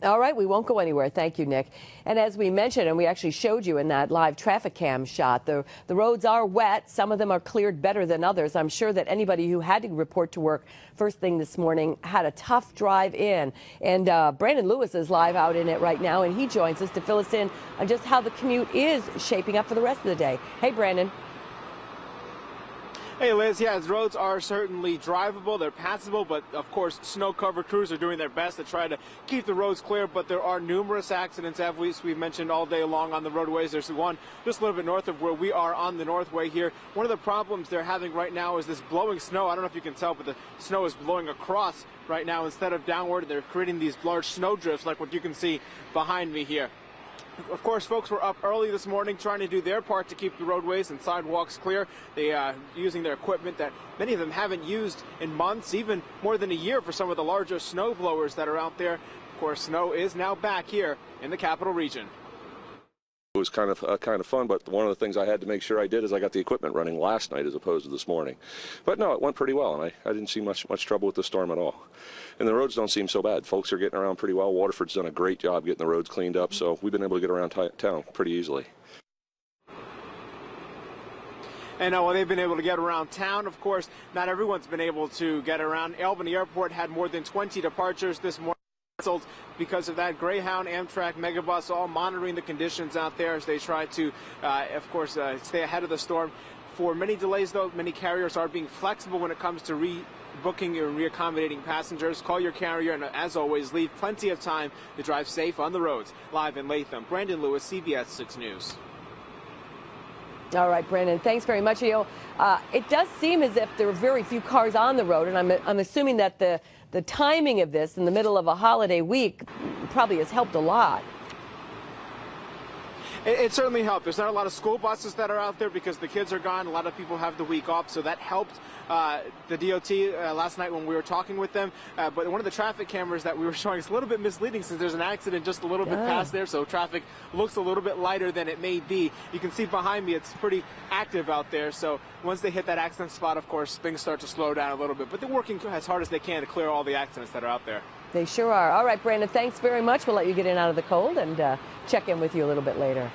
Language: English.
All right, we won't go anywhere. Thank you, Nick. And as we mentioned, and we actually showed you in that live traffic cam shot, the roads are wet. Some of them are cleared better than others. I'm sure that anybody who had to report to work first thing this morning had a tough drive in. And Brandon Lewis is live out in it right now, and he joins us to fill us in on just how the commute is shaping up for the rest of the day. Hey, Brandon. Hey, Liz. Yeah, the roads are certainly drivable. They're passable, but of course, snow-covered crews are doing their best to try to keep the roads clear. But there are numerous accidents, as we've mentioned all day long on the roadways. There's one just a little bit north of where we are on the Northway here. One of the problems they're having right now is this blowing snow. I don't know if you can tell, but the snow is blowing across right now instead of downward. They're creating these large snow drifts like what you can see behind me here. Of course, folks were up early this morning trying to do their part to keep the roadways and sidewalks clear. They are using their equipment that many of them haven't used in months, even more than a year for some of the larger snow blowers that are out there. Of course, snow is now back here in the capital region. It was kind of fun, but one of the things I had to make sure I did is I got the equipment running last night as opposed to this morning. But no, it went pretty well, and I didn't see much trouble with the storm at all. And the roads don't seem so bad. Folks are getting around pretty well. Waterford's done a great job getting the roads cleaned up, so we've been able to get around town pretty easily. And while they've been able to get around town, of course, not everyone's been able to get around. Albany Airport had more than 20 departures this morning because of that. Greyhound, Amtrak, Megabus all monitoring the conditions out there as they try to, of course, stay ahead of the storm. For many delays, though, many carriers are being flexible when it comes to rebooking or reaccommodating passengers. Call your carrier and, as always, leave plenty of time to drive safe on the roads. Live in Latham, Brandon Lewis, CBS 6 News. All right, Brandon, thanks very much. You know, it does seem as if there are very few cars on the road, and I'm assuming that the timing of this in the middle of a holiday week probably has helped a lot. It certainly helped. There's not a lot of school buses that are out there because the kids are gone. A lot of people have the week off, so that helped the DOT last night when we were talking with them. But one of the traffic cameras that we were showing is a little bit misleading since there's an accident just a little bit past there, so traffic looks a little bit lighter than it may be. You can see behind me it's pretty active out there, so once they hit that accident spot, of course, things start to slow down a little bit. But they're working as hard as they can to clear all the accidents that are out there. They sure are. All right, Brandon, thanks very much. We'll let you get in out of the cold and check in with you a little bit later.